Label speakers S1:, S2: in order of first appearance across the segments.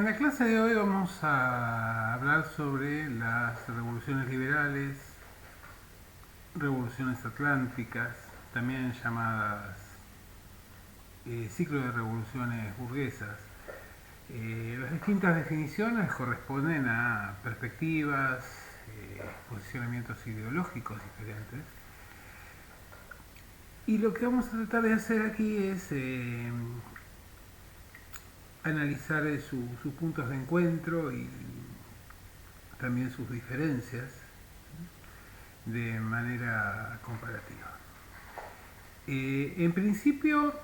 S1: En la clase de hoy vamos a hablar sobre las revoluciones liberales, revoluciones atlánticas, también llamadas ciclo de revoluciones burguesas. Las distintas definiciones corresponden a perspectivas, posicionamientos ideológicos diferentes. Y lo que vamos a tratar de hacer aquí es analizar sus puntos de encuentro y también sus diferencias de manera comparativa. En principio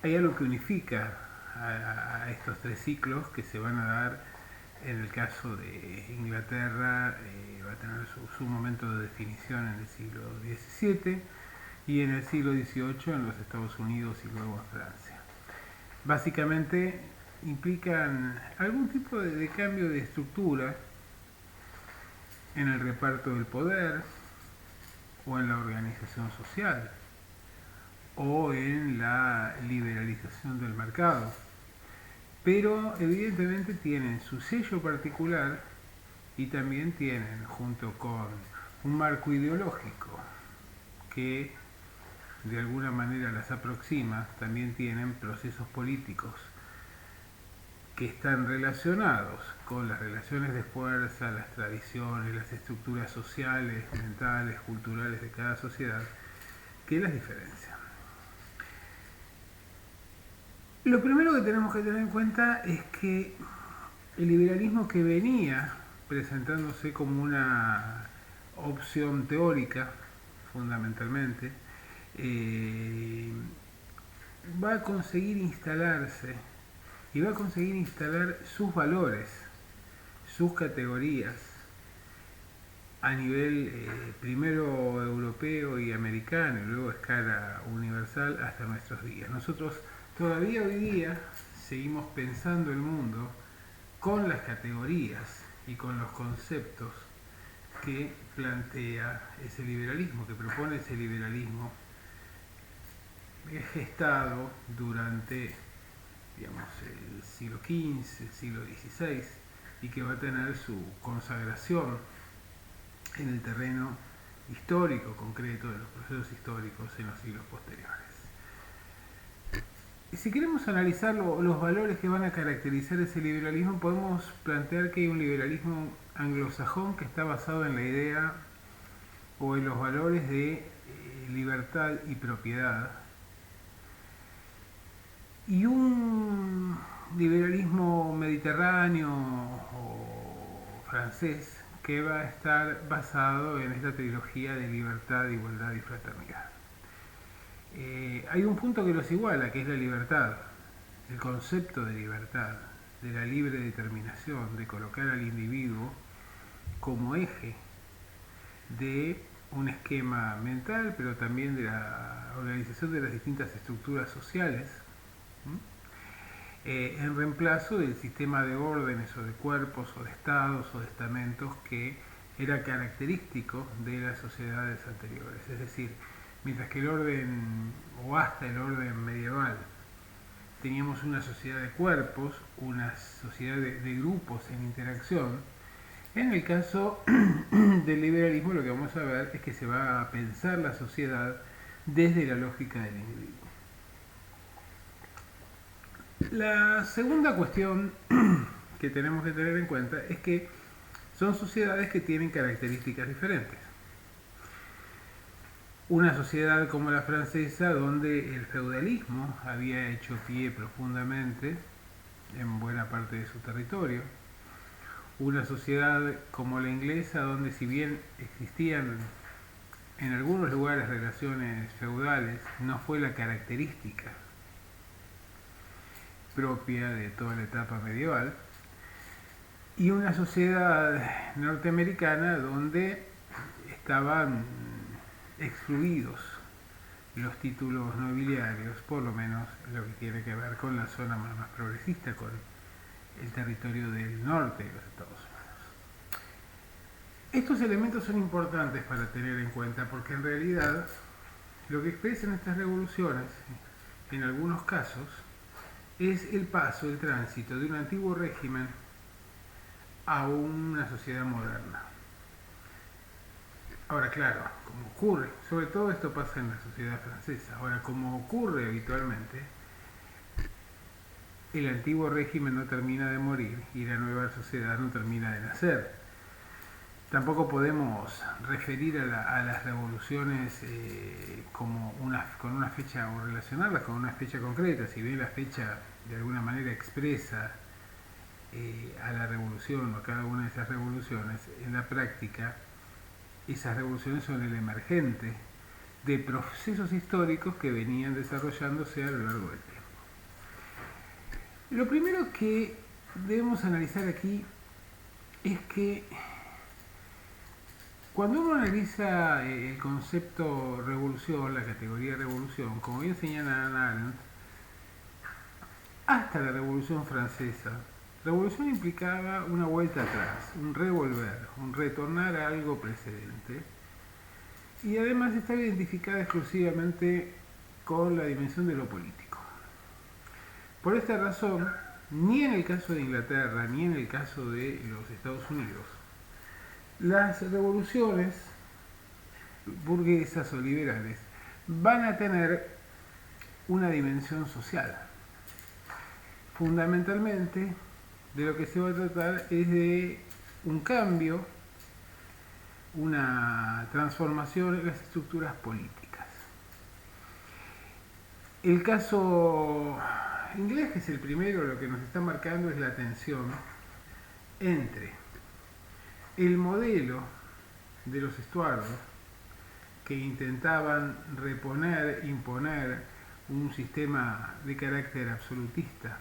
S1: hay algo que unifica a estos tres ciclos que se van a dar en el caso de Inglaterra, va a tener su momento de definición en el siglo XVII y en el siglo XVIII en los Estados Unidos y luego en Francia. Básicamente implican algún tipo de cambio de estructura en el reparto del poder o en la organización social o en la liberalización del mercado, pero evidentemente tienen su sello particular y también tienen, junto con un marco ideológico que de alguna manera las aproxima, también tienen procesos políticos que están relacionados con las relaciones de fuerza, las tradiciones, las estructuras sociales, mentales, culturales de cada sociedad, que las diferencian. Lo primero que tenemos que tener en cuenta es que el liberalismo, que venía presentándose como una opción teórica, fundamentalmente, va a conseguir instalarse y va a conseguir instalar sus valores, sus categorías a nivel primero europeo y americano y luego a escala universal hasta nuestros días. Nosotros todavía hoy día seguimos pensando el mundo con las categorías y con los conceptos que plantea ese liberalismo, que propone ese liberalismo gestado durante, digamos, el siglo XV, el siglo XVI, y que va a tener su consagración en el terreno histórico concreto de los procesos históricos en los siglos posteriores. Y si queremos analizar los valores que van a caracterizar ese liberalismo, podemos plantear que hay un liberalismo anglosajón que está basado en la idea o en los valores de libertad y propiedad, y un liberalismo mediterráneo o francés que va a estar basado en esta trilogía de libertad, igualdad y fraternidad. Hay un punto que los iguala, que es la libertad, el concepto de libertad, de la libre determinación, de colocar al individuo como eje de un esquema mental, pero también de la organización de las distintas estructuras sociales, en reemplazo del sistema de órdenes o de cuerpos o de estados o de estamentos que era característico de las sociedades anteriores. Es decir, mientras que el orden, o hasta el orden medieval, teníamos una sociedad de cuerpos, una sociedad de grupos en interacción, en el caso del liberalismo lo que vamos a ver es que se va a pensar la sociedad desde la lógica del individuo. La segunda cuestión que tenemos que tener en cuenta es que son sociedades que tienen características diferentes. Una sociedad como la francesa, donde el feudalismo había hecho pie profundamente en buena parte de su territorio. Una sociedad como la inglesa, donde si bien existían en algunos lugares relaciones feudales, no fue la característica propia de toda la etapa medieval. Y una sociedad norteamericana donde estaban excluidos los títulos nobiliarios, por lo menos lo que tiene que ver con la zona más progresista, con el territorio del norte de los Estados Unidos. Estos elementos son importantes para tener en cuenta porque en realidad lo que expresan estas revoluciones, en algunos casos, es el paso, el tránsito de un antiguo régimen a una sociedad moderna. Ahora, claro, como ocurre, sobre todo esto pasa en la sociedad francesa, ahora como ocurre habitualmente, el antiguo régimen no termina de morir y la nueva sociedad no termina de nacer. Tampoco podemos referir a las revoluciones como con una fecha o relacionarlas con una fecha concreta, si bien la fecha de alguna manera expresa a la revolución o a cada una de esas revoluciones, en la práctica esas revoluciones son el emergente de procesos históricos que venían desarrollándose a lo largo del tiempo. Lo primero que debemos analizar aquí es que cuando uno analiza el concepto revolución, la categoría revolución, como bien señala Hannah Arendt, hasta la Revolución Francesa, revolución implicaba una vuelta atrás, un revolver, un retornar a algo precedente, y además estaba identificada exclusivamente con la dimensión de lo político. Por esta razón, ni en el caso de Inglaterra, ni en el caso de los Estados Unidos, las revoluciones burguesas o liberales van a tener una dimensión social. Fundamentalmente, de lo que se va a tratar es de un cambio, una transformación en las estructuras políticas. El caso inglés, que es el primero, lo que nos está marcando es la tensión entre el modelo de los Estuardos, que intentaban reponer, imponer un sistema de carácter absolutista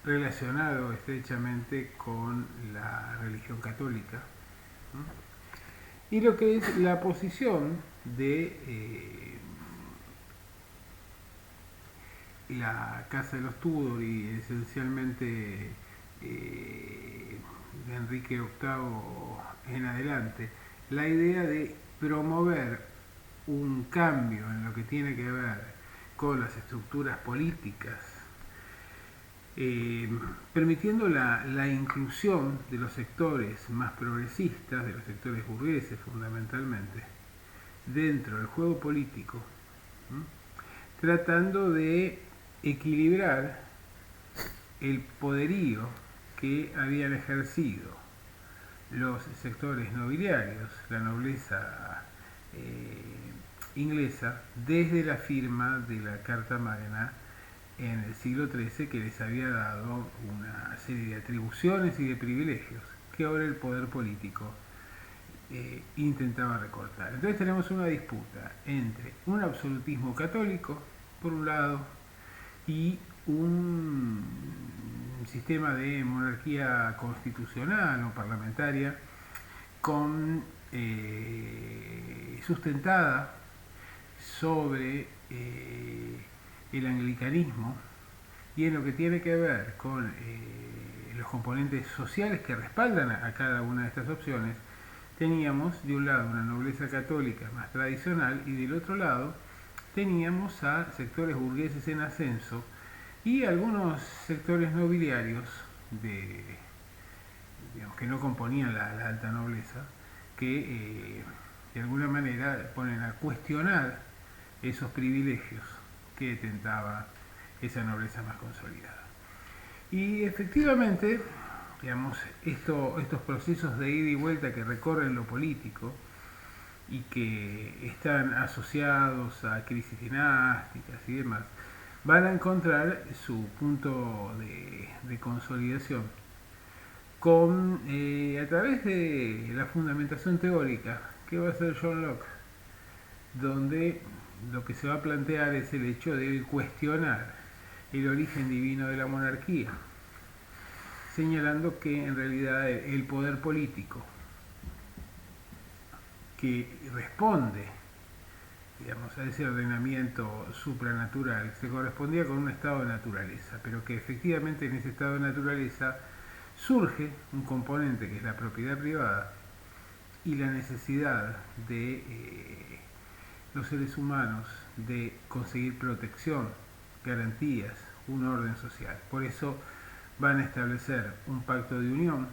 S1: relacionado estrechamente con la religión católica, ¿no? Y lo que es la posición de la Casa de los Tudor y esencialmente de Enrique VIII en adelante, la idea de promover un cambio en lo que tiene que ver con las estructuras políticas, permitiendo la inclusión de los sectores más progresistas, de los sectores burgueses fundamentalmente, dentro del juego político, ¿no? Tratando de equilibrar el poderío que habían ejercido los sectores nobiliarios, la nobleza inglesa, desde la firma de la Carta Magna en el siglo XIII, que les había dado una serie de atribuciones y de privilegios que ahora el poder político intentaba recortar. Entonces tenemos una disputa entre un absolutismo católico, por un lado, y un sistema de monarquía constitucional o parlamentaria sustentada sobre el anglicanismo y en lo que tiene que ver con los componentes sociales que respaldan a cada una de estas opciones. Teníamos de un lado una nobleza católica más tradicional y del otro lado teníamos a sectores burgueses en ascenso y algunos sectores nobiliarios que no componían la alta nobleza, que de alguna manera ponen a cuestionar esos privilegios que tentaba esa nobleza más consolidada. Y efectivamente, digamos, estos procesos de ida y vuelta que recorren lo político y que están asociados a crisis dinásticas y demás, van a encontrar su punto de consolidación a través de la fundamentación teórica que va a ser John Locke, donde lo que se va a plantear es el hecho de cuestionar el origen divino de la monarquía, señalando que en realidad el poder político que responde, digamos, a ese ordenamiento supranatural se correspondía con un estado de naturaleza, pero que efectivamente en ese estado de naturaleza surge un componente que es la propiedad privada y la necesidad de los seres humanos de conseguir protección, garantías, un orden social. Por eso van a establecer un pacto de unión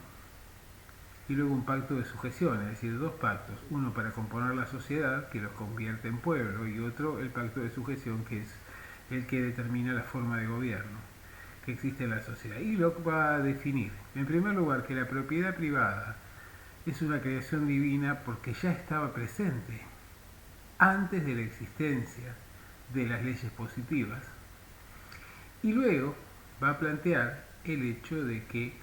S1: y luego un pacto de sujeción, es decir, dos pactos, uno para componer la sociedad, que los convierte en pueblo, y otro, el pacto de sujeción, que es el que determina la forma de gobierno que existe en la sociedad. Y Locke va a definir, en primer lugar, que la propiedad privada es una creación divina porque ya estaba presente antes de la existencia de las leyes positivas, y luego va a plantear el hecho de que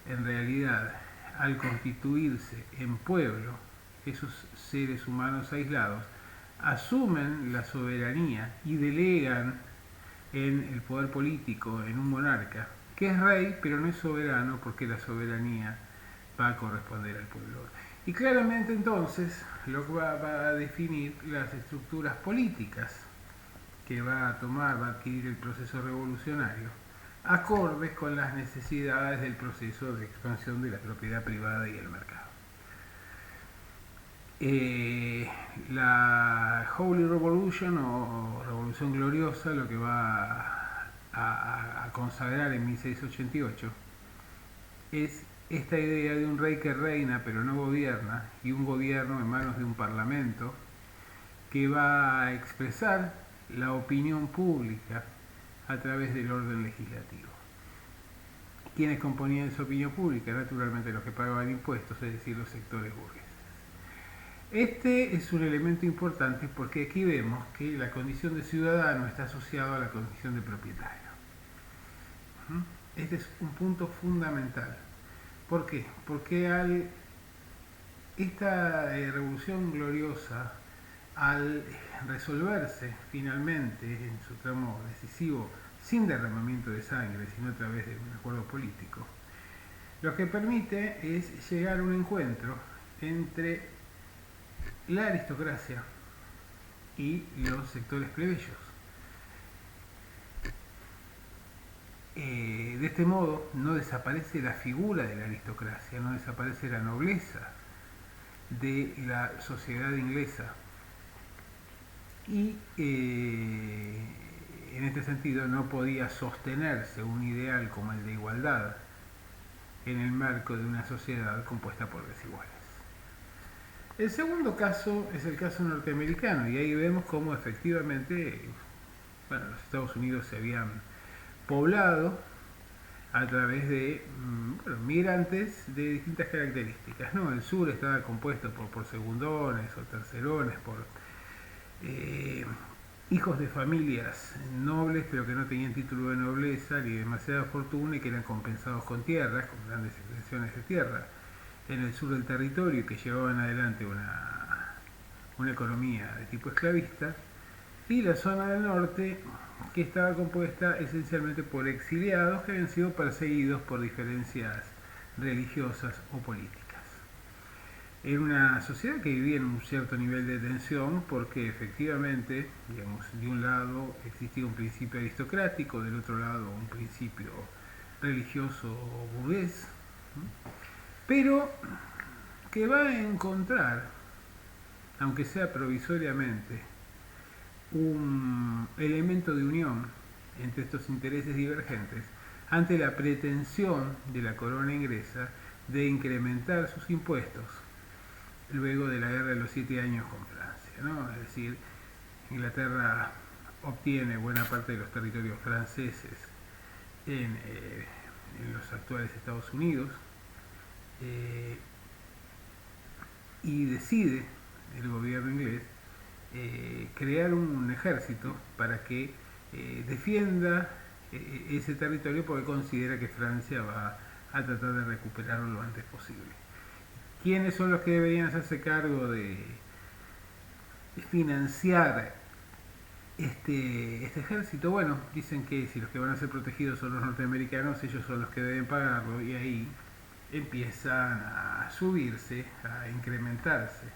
S1: en realidad al constituirse en pueblo, esos seres humanos aislados asumen la soberanía y delegan en el poder político, en un monarca, que es rey, pero no es soberano porque la soberanía va a corresponder al pueblo. Y claramente entonces Locke va a definir las estructuras políticas que va a tomar, va a adquirir el proceso revolucionario, acordes con las necesidades del proceso de expansión de la propiedad privada y el mercado. La Holy Revolution o Revolución Gloriosa lo que va a consagrar en 1688 es esta idea de un rey que reina pero no gobierna y un gobierno en manos de un parlamento que va a expresar la opinión pública a través del orden legislativo. ¿Quiénes componían esa opinión pública? Naturalmente los que pagaban impuestos, es decir, los sectores burgueses. Este es un elemento importante porque aquí vemos que la condición de ciudadano está asociada a la condición de propietario. Este es un punto fundamental. ¿Por qué? Porque esta revolución gloriosa, al resolverse finalmente en su tramo decisivo, sin derramamiento de sangre, sino a través de un acuerdo político, lo que permite es llegar a un encuentro entre la aristocracia y los sectores plebeyos. De este modo no desaparece la figura de la aristocracia, no desaparece la nobleza de la sociedad inglesa y en este sentido no podía sostenerse un ideal como el de igualdad en el marco de una sociedad compuesta por desiguales. El segundo caso es el caso norteamericano y ahí vemos cómo efectivamente los Estados Unidos se habían poblado a través de migrantes de distintas características, ¿no? El sur estaba compuesto por segundones o tercerones, por hijos de familias nobles pero que no tenían título de nobleza ni demasiada fortuna y que eran compensados con tierras, con grandes extensiones de tierra en el sur del territorio que llevaban adelante una economía de tipo esclavista, y la zona del norte que estaba compuesta esencialmente por exiliados que habían sido perseguidos por diferencias religiosas o políticas. Era una sociedad que vivía en un cierto nivel de tensión porque efectivamente, digamos, de un lado existía un principio aristocrático, del otro lado un principio religioso burgués, pero que va a encontrar, aunque sea provisoriamente, un elemento de unión entre estos intereses divergentes ante la pretensión de la corona inglesa de incrementar sus impuestos luego de la guerra de los 7 años con Francia, ¿no? Es decir, Inglaterra obtiene buena parte de los territorios franceses en los actuales Estados Unidos y decide el gobierno inglés crear un ejército para que defienda ese territorio porque considera que Francia va a tratar de recuperarlo lo antes posible. ¿Quiénes son los que deberían hacerse cargo de financiar este ejército? Bueno, dicen que si los que van a ser protegidos son los norteamericanos, ellos son los que deben pagarlo, y ahí empiezan a subirse, a incrementarse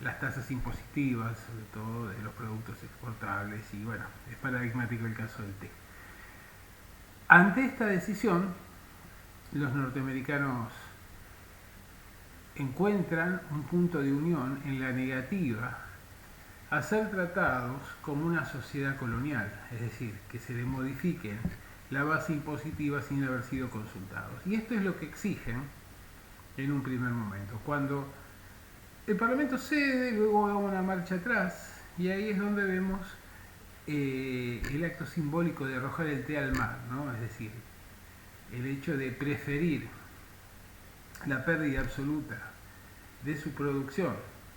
S1: las tasas impositivas, sobre todo de los productos exportables, y bueno, es paradigmático el caso del té. Ante esta decisión, los norteamericanos encuentran un punto de unión en la negativa a ser tratados como una sociedad colonial, es decir, que se le modifiquen la base impositiva sin haber sido consultados. Y esto es lo que exigen en un primer momento. Cuando el Parlamento cede, luego da una marcha atrás, y ahí es donde vemos el acto simbólico de arrojar el té al mar, ¿no? Es decir, el hecho de preferir la pérdida absoluta de su producción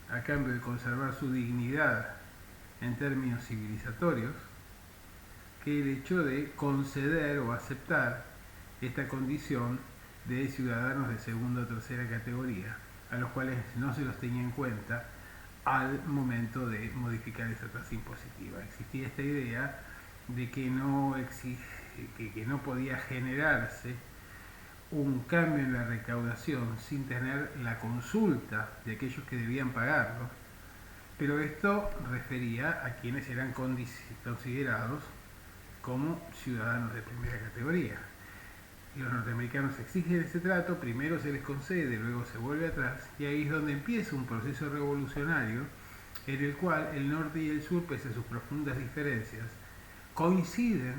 S1: a cambio de conservar su dignidad en términos civilizatorios, que el hecho de conceder o aceptar esta condición de ciudadanos de segunda o tercera categoría, a los cuales no se los tenía en cuenta al momento de modificar esa tasa impositiva. Existía esta idea de que no podía generarse un cambio en la recaudación sin tener la consulta de aquellos que debían pagarlo, pero esto refería a quienes eran considerados como ciudadanos de primera categoría. Los norteamericanos exigen ese trato, primero se les concede, luego se vuelve atrás, y ahí es donde empieza un proceso revolucionario en el cual el norte y el sur, pese a sus profundas diferencias, coinciden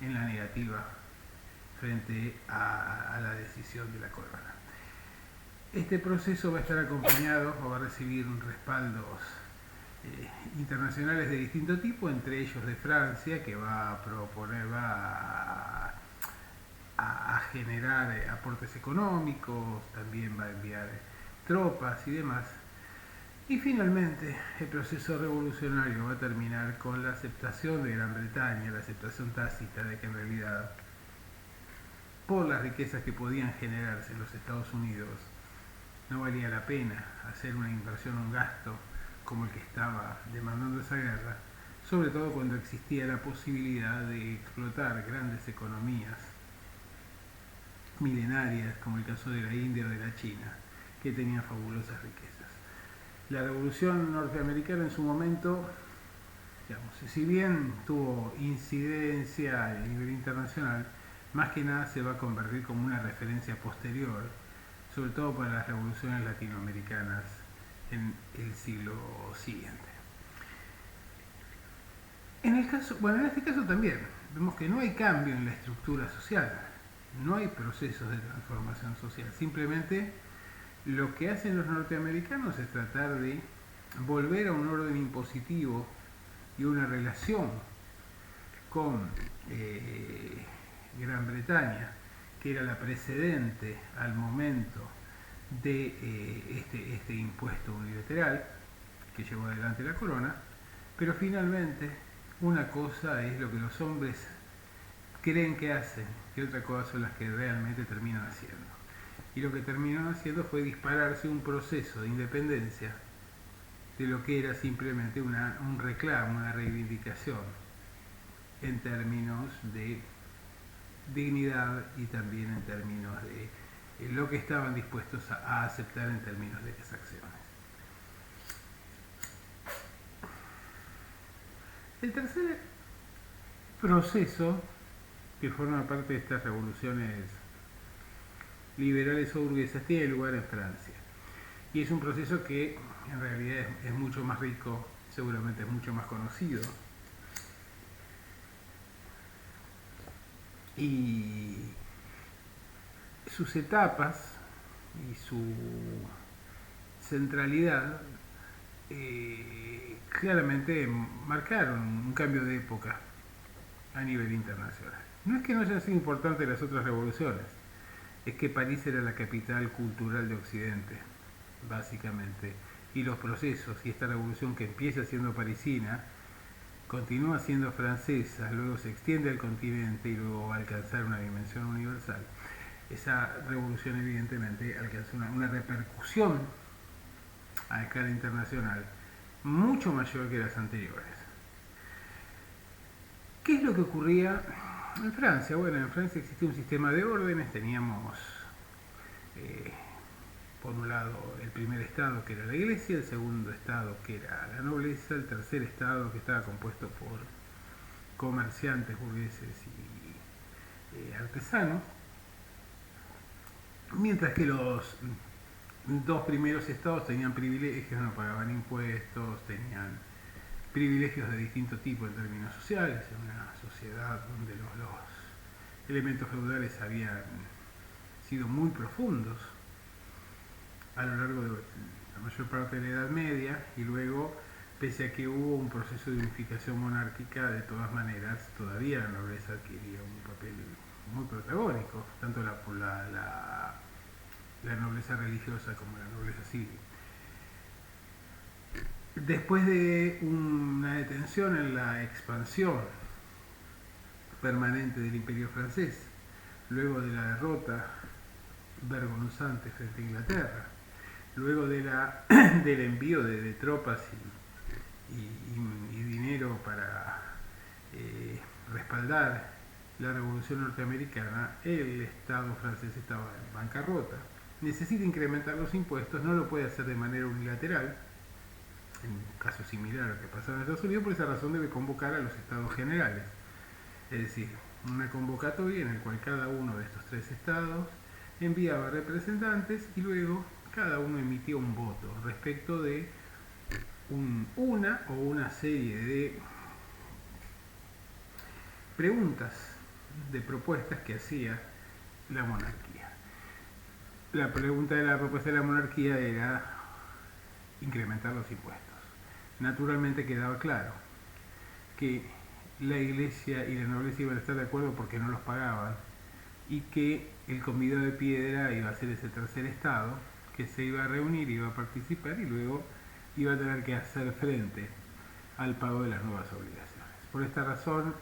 S1: en la negativa frente a la decisión de la corona. Este proceso va a estar acompañado o va a recibir respaldos internacionales de distinto tipo, entre ellos de Francia, que va a generar aportes económicos, también va a enviar tropas y demás. Y finalmente el proceso revolucionario va a terminar con la aceptación de Gran Bretaña, la aceptación tácita de que en realidad, por las riquezas que podían generarse en los Estados Unidos, no valía la pena hacer una inversión, un gasto como el que estaba demandando esa guerra, sobre todo cuando existía la posibilidad de explotar grandes economías milenarias, como el caso de la India o de la China, que tenían fabulosas riquezas. La revolución norteamericana en su momento, digamos, si bien tuvo incidencia a nivel internacional, más que nada se va a convertir como una referencia posterior, sobre todo para las revoluciones latinoamericanas en el siglo siguiente. En este caso también vemos que no hay cambio en la estructura social, no hay procesos de transformación social, simplemente lo que hacen los norteamericanos es tratar de volver a un orden impositivo y una relación con Gran Bretaña, que era la precedente al momento de este impuesto unilateral que llevó adelante la corona, pero finalmente una cosa es lo que los hombres creen que hacen, y otra cosa son las que realmente terminan haciendo. Y lo que terminaron haciendo fue dispararse un proceso de independencia de lo que era simplemente un reclamo, una reivindicación en términos de dignidad y también en términos de lo que estaban dispuestos a aceptar en términos de las acciones. El tercer proceso que forma parte de estas revoluciones liberales o burguesas tiene lugar en Francia, y es un proceso que en realidad es mucho más rico, seguramente es mucho más conocido, y sus etapas y su centralidad claramente marcaron un cambio de época a nivel internacional. No es que no hayan sido importantes las otras revoluciones, es que París era la capital cultural de Occidente, básicamente, y los procesos y esta revolución que empieza siendo parisina continúa siendo francesa, luego se extiende al continente y luego va a alcanzar una dimensión universal. Esa revolución evidentemente alcanzó una repercusión a escala internacional mucho mayor que las anteriores. ¿Qué es lo que ocurría en Francia? Bueno, en Francia existía un sistema de órdenes, teníamos por un lado el primer estado, que era la iglesia, el segundo estado, que era la nobleza, el tercer estado, que estaba compuesto por comerciantes, burgueses y artesanos, mientras que los dos primeros estados tenían privilegios, no pagaban impuestos, tenían privilegios de distinto tipo en términos sociales, en una sociedad donde los elementos feudales habían sido muy profundos a lo largo de la mayor parte de la Edad Media, y luego, pese a que hubo un proceso de unificación monárquica, de todas maneras todavía la nobleza adquiría un papel muy protagónico, tanto la nobleza religiosa como la nobleza civil. Después de una detención en la expansión permanente del Imperio francés, luego de la derrota vergonzante frente a Inglaterra, luego del envío de tropas y dinero para respaldar la Revolución Norteamericana, el Estado francés estaba en bancarrota. Necesita incrementar los impuestos, no lo puede hacer de manera unilateral, en un caso similar a lo que pasaba en Estados Unidos. Por esa razón debe convocar a los estados generales, es decir, una convocatoria en la cual cada uno de estos tres estados enviaba representantes y luego cada uno emitía un voto respecto de una serie de preguntas, de propuestas que hacía la monarquía. La propuesta de la monarquía era incrementar los impuestos. Naturalmente quedaba claro que la iglesia y la nobleza iban a estar de acuerdo porque no los pagaban, y que el convidado de piedra iba a ser ese tercer estado que se iba a reunir, iba a participar y luego iba a tener que hacer frente al pago de las nuevas obligaciones. Por esta razón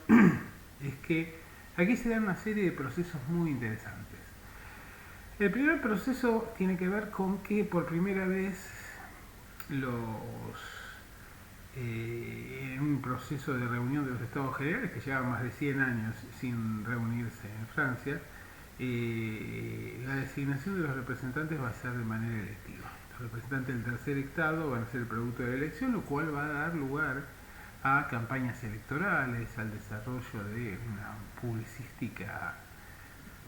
S1: es que aquí se dan una serie de procesos muy interesantes. El primer proceso tiene que ver con que por primera vez en un proceso de reunión de los estados generales que llevaba más de 100 años sin reunirse en Francia, la designación de los representantes va a ser de manera electiva. Los representantes del tercer estado van a ser el producto de la elección, lo cual va a dar lugar a campañas electorales, al desarrollo de una publicística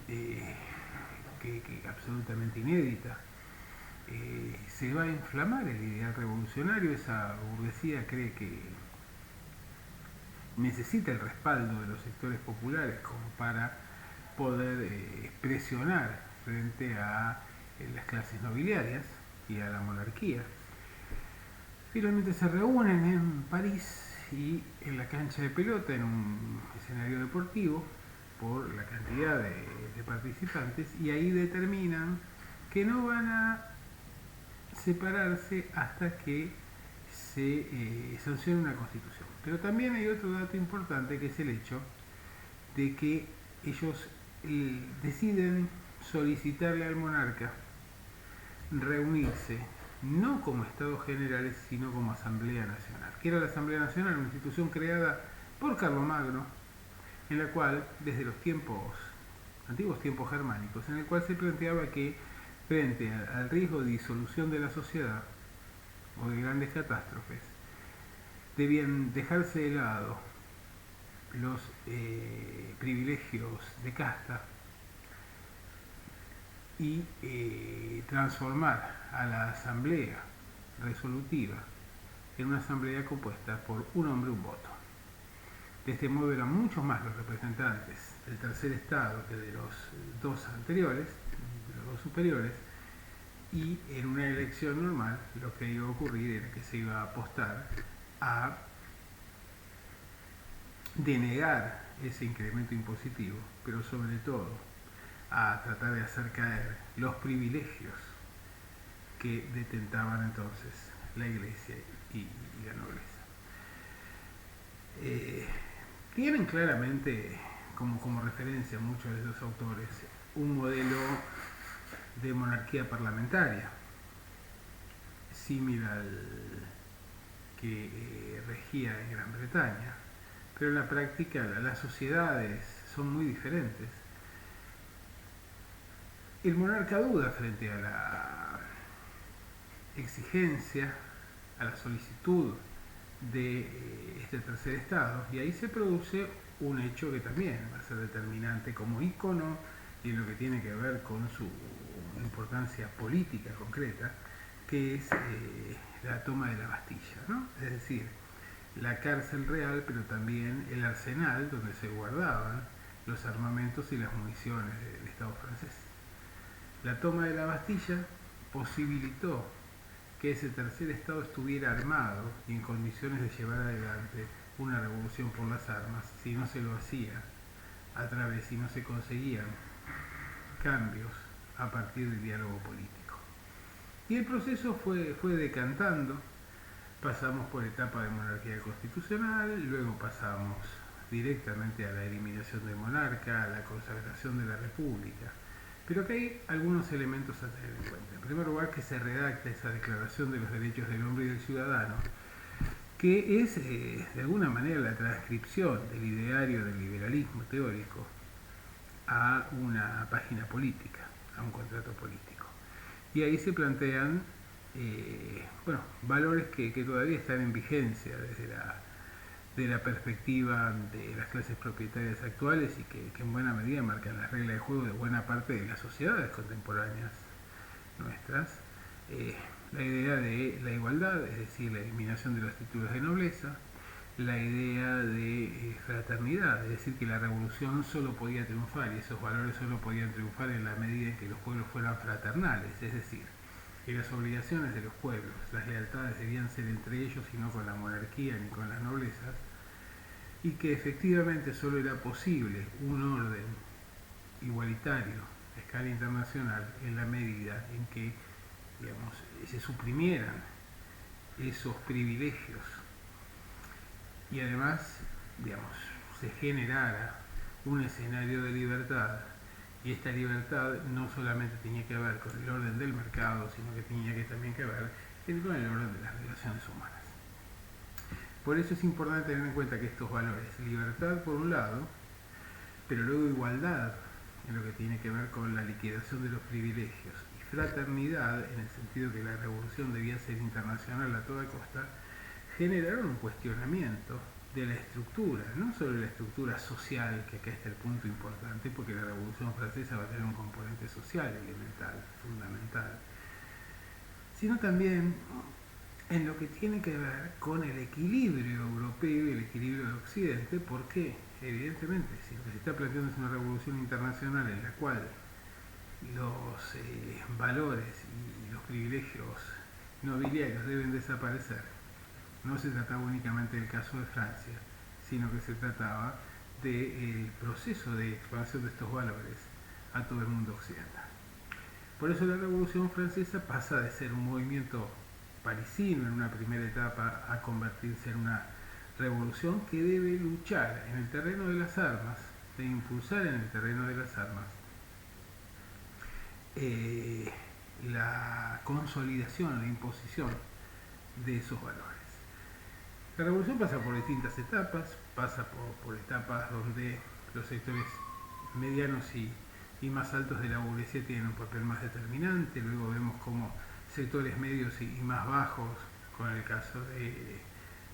S1: que absolutamente inédita. Se va a inflamar el ideal revolucionario. Esa burguesía cree que necesita el respaldo de los sectores populares como para poder presionar frente a las clases nobiliarias y a la monarquía. Finalmente se reúnen en París y en la cancha de pelota, en un escenario deportivo, por la cantidad de participantes, y ahí determinan que no van a separarse hasta que se sancione una constitución. Pero también hay otro dato importante, que es el hecho de que ellos deciden solicitarle al monarca reunirse no como estados generales, sino como Asamblea Nacional. Que era la Asamblea Nacional, una institución creada por Carlomagno, en la cual, desde los antiguos tiempos germánicos, en el cual se planteaba que frente al riesgo de disolución de la sociedad o de grandes catástrofes, debían dejarse de lado los privilegios de casta y transformar a la asamblea resolutiva en una asamblea compuesta por un hombre, un voto. De este modo eran muchos más los representantes del tercer estado que de los dos anteriores, de los dos superiores, y en una elección normal lo que iba a ocurrir era que se iba a apostar a denegar ese incremento impositivo, pero sobre todo a tratar de hacer caer los privilegios que detentaban entonces la iglesia y la nobleza. Tienen claramente como referencia muchos de esos autores un modelo de monarquía parlamentaria similar al que regía en Gran Bretaña, pero en la práctica las sociedades son muy diferentes. El monarca duda frente a la exigencia, a la solicitud de este tercer estado, y ahí se produce un hecho que también va a ser determinante como ícono y en lo que tiene que ver con su importancia política concreta, que es la toma de la Bastilla, ¿no? Es decir, la cárcel real, pero también el arsenal donde se guardaban los armamentos y las municiones del Estado francés. La toma de la Bastilla posibilitó que ese tercer Estado estuviera armado y en condiciones de llevar adelante una revolución por las armas. Si no se lo hacía a través, si no se conseguían cambios a partir del diálogo político. Y el proceso fue decantando. Pasamos por etapa de monarquía constitucional, luego pasamos directamente a la eliminación del monarca, a la consagración de la república. Pero aquí hay algunos elementos a tener en cuenta. En primer lugar, que se redacta esa Declaración de los Derechos del Hombre y del Ciudadano, que es de alguna manera la transcripción del ideario del liberalismo teórico a una página política, a un contrato político. Y ahí se plantean valores que todavía están en vigencia desde la perspectiva de las clases propietarias actuales y que en buena medida marcan las reglas de juego de buena parte de las sociedades contemporáneas nuestras. La idea de la igualdad, es decir, la eliminación de los títulos de nobleza, la idea de fraternidad, es decir, que la revolución solo podía triunfar y esos valores solo podían triunfar en la medida en que los pueblos fueran fraternales, es decir, que las obligaciones de los pueblos, las lealtades debían ser entre ellos y no con la monarquía ni con las noblezas, y que efectivamente solo era posible un orden igualitario a escala internacional en la medida en que, digamos, se suprimieran esos privilegios y además, digamos, se generara un escenario de libertad. Y esta libertad no solamente tenía que ver con el orden del mercado, sino que tenía que también que ver con el orden de las relaciones humanas. Por eso es importante tener en cuenta que estos valores, libertad por un lado, pero luego igualdad en lo que tiene que ver con la liquidación de los privilegios, y fraternidad en el sentido que la revolución debía ser internacional a toda costa, generaron un cuestionamiento de la estructura, no solo la estructura social, que acá está el punto importante, porque la Revolución Francesa va a tener un componente social elemental, fundamental, sino también en lo que tiene que ver con el equilibrio europeo y el equilibrio de Occidente, porque evidentemente si lo que se está planteando es una revolución internacional en la cual los valores y los privilegios nobiliarios deben desaparecer, no se trataba únicamente del caso de Francia, sino que se trataba del proceso de expansión de estos valores a todo el mundo occidental. Por eso la Revolución Francesa pasa de ser un movimiento parisino en una primera etapa a convertirse en una revolución que debe luchar en el terreno de las armas, de impulsar en el terreno de las armas la consolidación, la imposición de esos valores. La revolución pasa por distintas etapas, pasa por etapas donde los sectores medianos y más altos de la burguesía tienen un papel más determinante, luego vemos como sectores medios y más bajos, con el caso de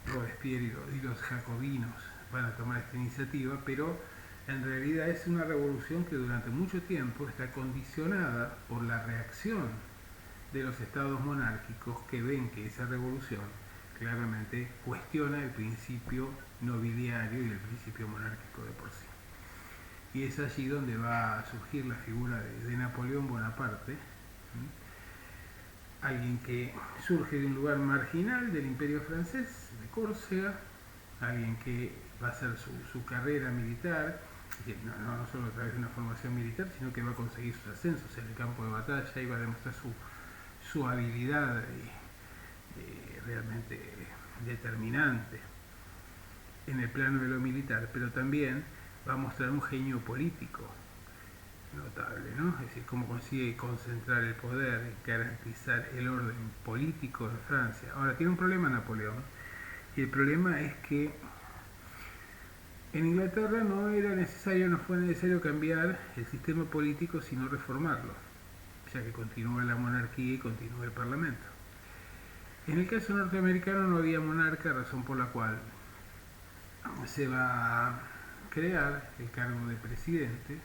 S1: Robespierre y los jacobinos, van a tomar esta iniciativa, pero en realidad es una revolución que durante mucho tiempo está condicionada por la reacción de los estados monárquicos que ven que esa revolución claramente cuestiona el principio nobiliario y el principio monárquico de por sí. Y es allí donde va a surgir la figura de Napoleón Bonaparte, alguien que surge de un lugar marginal del Imperio francés, de Córcega, alguien que va a hacer su carrera militar, no solo a través de una formación militar, sino que va a conseguir sus ascensos en el campo de batalla y va a demostrar su habilidad realmente determinante en el plano de lo militar, pero también va a mostrar un genio político notable, ¿no? Es decir, cómo consigue concentrar el poder, garantizar el orden político en Francia. Ahora, tiene un problema Napoleón, y el problema es que en Inglaterra no fue necesario cambiar el sistema político, sino reformarlo, ya que continúa la monarquía y continúa el parlamento. En el caso norteamericano no había monarca, razón por la cual se va a crear el cargo de presidente,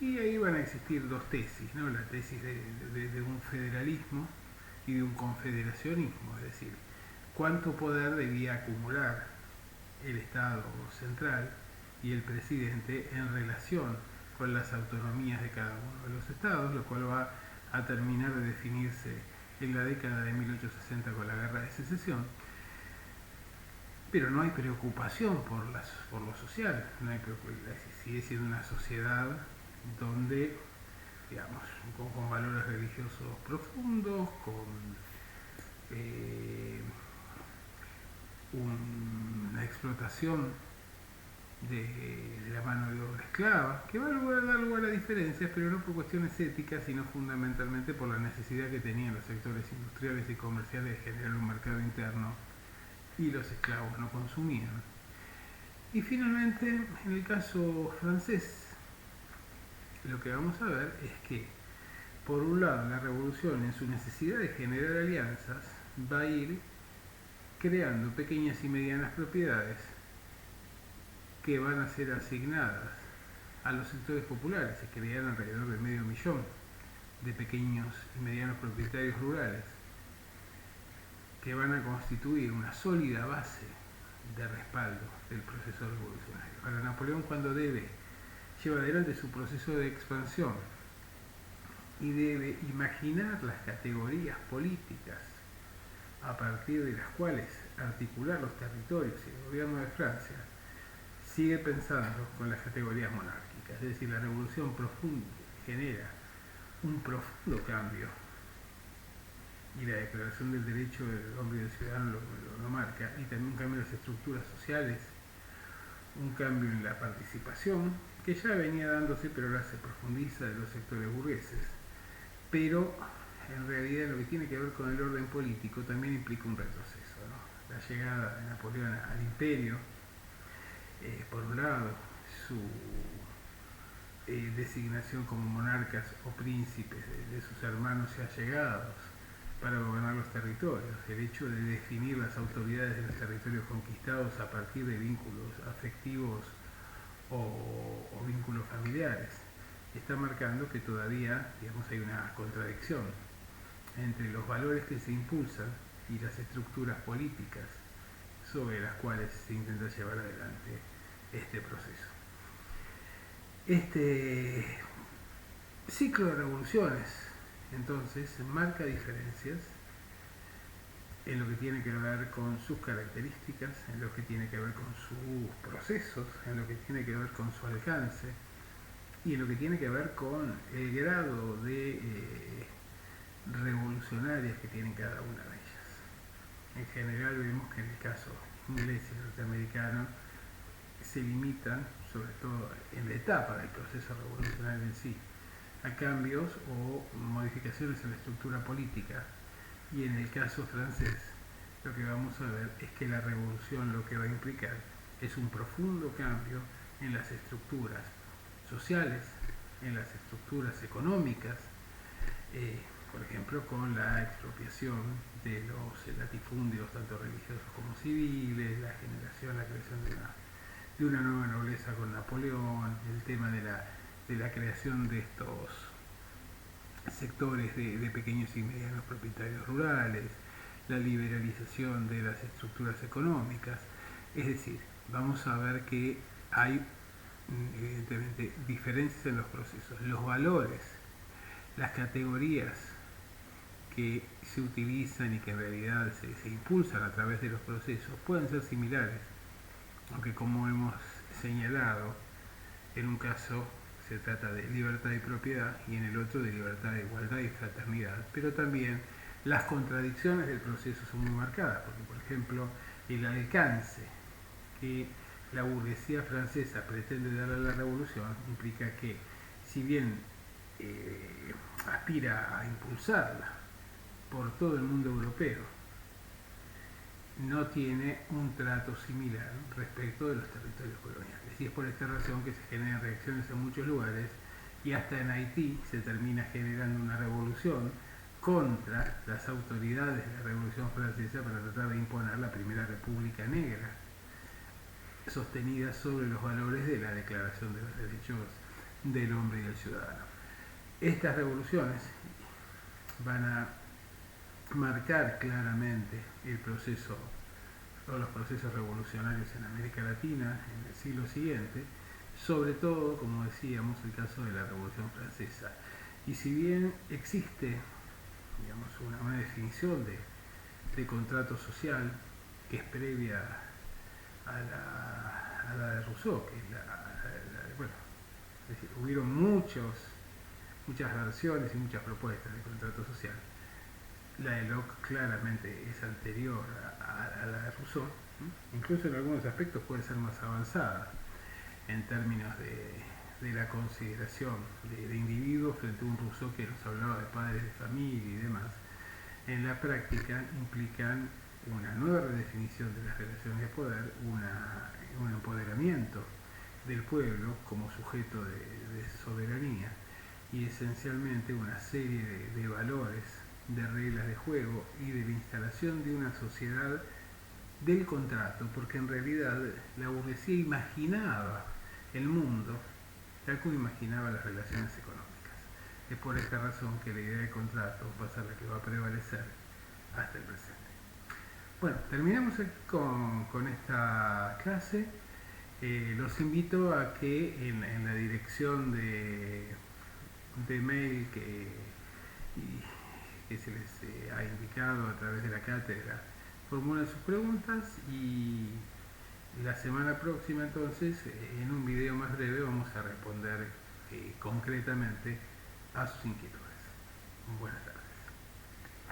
S1: y ahí van a existir dos tesis, ¿no? La tesis de un federalismo y de un confederacionismo, es decir, cuánto poder debía acumular el Estado central y el presidente en relación con las autonomías de cada uno de los estados, lo cual va a terminar de definirse en la década de 1860 con la Guerra de Secesión. Pero no hay preocupación por lo social, no hay sigue siendo una sociedad donde, digamos, con valores religiosos profundos, con una explotación de la mano de obra esclava, que va a dar lugar a diferencias, pero no por cuestiones éticas, sino fundamentalmente por la necesidad que tenían los sectores industriales y comerciales de generar un mercado interno, y los esclavos no consumían. Y finalmente, en el caso francés, lo que vamos a ver es que, por un lado, la revolución, en su necesidad de generar alianzas, va a ir creando pequeñas y medianas propiedades que van a ser asignadas a los sectores populares. Se crearon alrededor de 500.000 de pequeños y medianos propietarios rurales que van a constituir una sólida base de respaldo del proceso revolucionario. Ahora, Napoleón, cuando lleva adelante su proceso de expansión y debe imaginar las categorías políticas a partir de las cuales articular los territorios y el gobierno de Francia, sigue pensando con las categorías monárquicas. Es decir, la revolución profunda genera un profundo cambio, y la Declaración del Derecho del Hombre y del Ciudadano lo marca, y también un cambio en las estructuras sociales, un cambio en la participación, que ya venía dándose, pero ahora se profundiza, de los sectores burgueses. Pero en realidad lo que tiene que ver con el orden político también implica un retroceso, ¿no? La llegada de Napoleón al imperio, por un lado, su designación como monarcas o príncipes de sus hermanos y allegados para gobernar los territorios, el hecho de definir las autoridades de los territorios conquistados a partir de vínculos afectivos o vínculos familiares, está marcando que todavía, digamos, hay una contradicción entre los valores que se impulsan y las estructuras políticas sobre las cuales se intenta llevar adelante este proceso. Este ciclo de revoluciones, entonces, marca diferencias en lo que tiene que ver con sus características, en lo que tiene que ver con sus procesos, en lo que tiene que ver con su alcance y en lo que tiene que ver con el grado de revolucionarias que tienen cada una de ellas. En general vemos que en el caso inglés y norteamericano se limitan, sobre todo en la etapa del proceso revolucionario en sí, a cambios o modificaciones en la estructura política, y en el caso francés lo que vamos a ver es que la revolución lo que va a implicar es un profundo cambio en las estructuras sociales, en las estructuras económicas, por ejemplo con la expropiación de los latifundios tanto religiosos como civiles, la generación, la creación de una nueva nobleza con Napoleón, el tema de la creación de estos sectores de pequeños y medianos propietarios rurales, la liberalización de las estructuras económicas. Es decir, vamos a ver que hay evidentemente diferencias en los procesos. Los valores, las categorías que se utilizan y que en realidad se impulsan a través de los procesos pueden ser similares, aunque, como hemos señalado, en un caso se trata de libertad y propiedad y en el otro de libertad, igualdad y fraternidad, pero también las contradicciones del proceso son muy marcadas, porque, por ejemplo, el alcance que la burguesía francesa pretende dar a la revolución implica que, si bien aspira a impulsarla por todo el mundo europeo, no tiene un trato similar respecto de los territorios coloniales. Y es por esta razón que se generan reacciones en muchos lugares, y hasta en Haití se termina generando una revolución contra las autoridades de la Revolución Francesa para tratar de imponer la primera república negra, sostenida sobre los valores de la Declaración de los Derechos del Hombre y del Ciudadano. Estas revoluciones van a marcar claramente el proceso o los procesos revolucionarios en América Latina en el siglo siguiente, sobre todo, como decíamos, el caso de la Revolución Francesa. Y si bien existe, digamos, una definición de contrato social que es previa a la de Rousseau, que es bueno, es decir, hubieron muchas versiones y muchas propuestas de contrato social. La de Locke claramente es anterior a la de Rousseau, incluso en algunos aspectos puede ser más avanzada en términos de la consideración de individuos frente a un Rousseau que nos hablaba de padres de familia y demás. En la práctica implican una nueva redefinición de las relaciones de poder, un empoderamiento del pueblo como sujeto de soberanía y esencialmente una serie de valores, de reglas de juego y de la instalación de una sociedad del contrato, porque en realidad la burguesía imaginaba el mundo tal como imaginaba las relaciones económicas. Es por esta razón que la idea de contrato va a ser la que va a prevalecer hasta el presente. Bueno, terminamos aquí con esta clase. Los invito a que en la dirección de mail que se les ha indicado a través de la cátedra formulen sus preguntas y la semana próxima entonces en un video más breve vamos a responder concretamente a sus inquietudes. Buenas tardes.